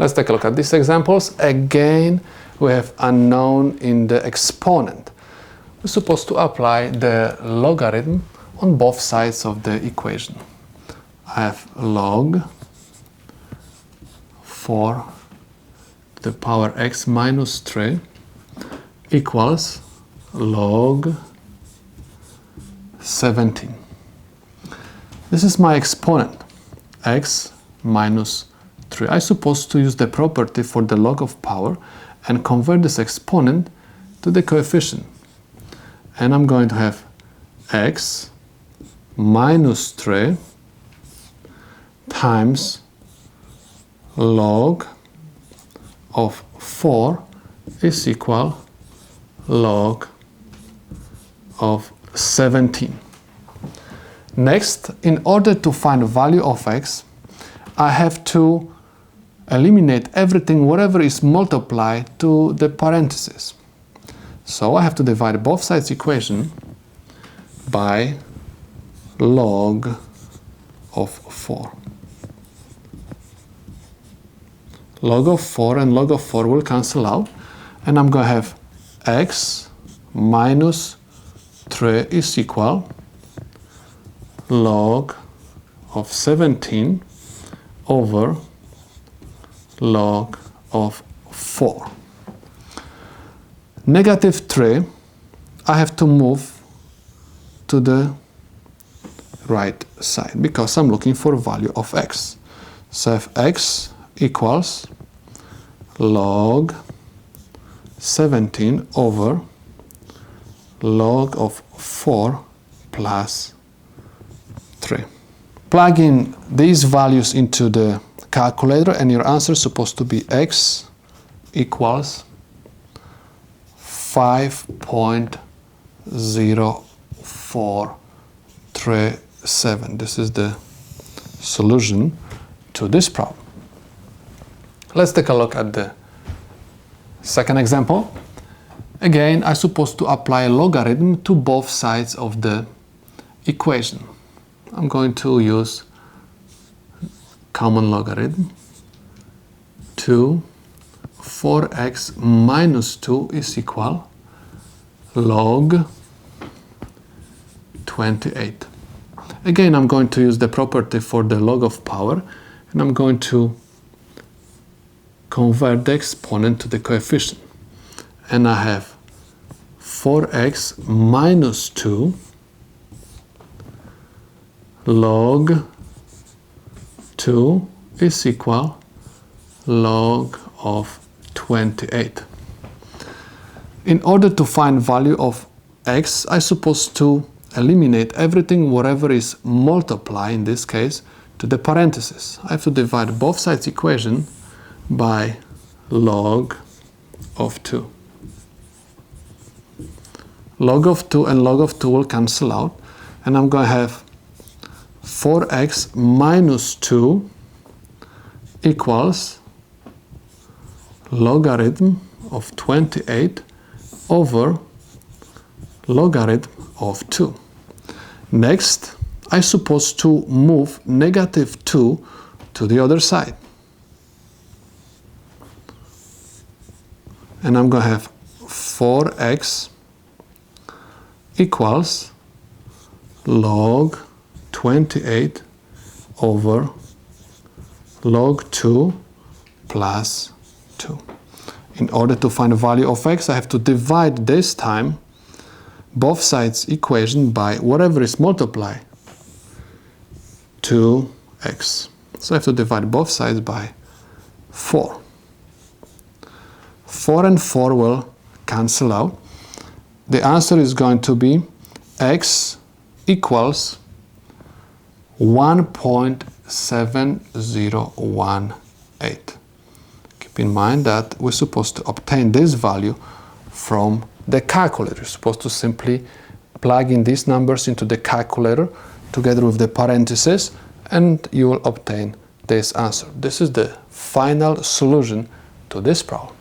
Let's take a look at these examples. Again, we have unknown in the exponent. We're supposed to apply the logarithm on both sides of the equation. I have log 4 to the power x minus 3 equals log 17. This is my exponent, x minus 3. I'm supposed to use the property for the log of power and convert this exponent to the coefficient. And I'm going to have x minus 3 times log of 4 is equal log of 17. Next, in order to find the value of x, I have to eliminate everything, whatever is multiplied to the parentheses. So I have to divide both sides equation by log of 4. Log of 4 and log of 4 will cancel out, and I'm going to have x minus 3 is equal log of 17 over log of 4. Negative 3, I have to move to the right side because I'm looking for a value of x. So if x equals log 17 over log of 4 plus 3. Plug in these values into the calculator and your answer is supposed to be x equals 5.0437. This is the solution to this problem. Let's take a look at the second example. Again, I'm supposed to apply a logarithm to both sides of the equation. I'm going to use common logarithm. 4x minus 2 is equal log 28. Again, I'm going to use the property for the log of power, and I'm going to convert the exponent to the coefficient. And I have 4x minus 2 log 2 is equal log of 28. In order to find value of x, I'm supposed to eliminate everything, whatever is multiplied, in this case, to the parentheses. I have to divide both sides equation by log of 2. Log of 2 and log of 2 will cancel out, and I'm going to have 4x minus 2 equals logarithm of 28 over logarithm of 2. Next, I'm supposed to move negative 2 to the other side. And I'm going to have 4x equals log 28 over log 2 plus 2. In order to find the value of x, I have to divide this time both sides equation by whatever is multiplied to x. So I have to divide both sides by 4. 4 and 4 will cancel out. The answer is going to be x equals 1.7018. Keep in mind that we're supposed to obtain this value from the calculator. You're supposed to simply plug in these numbers into the calculator together with the parentheses, and you will obtain this answer. This is the final solution to this problem.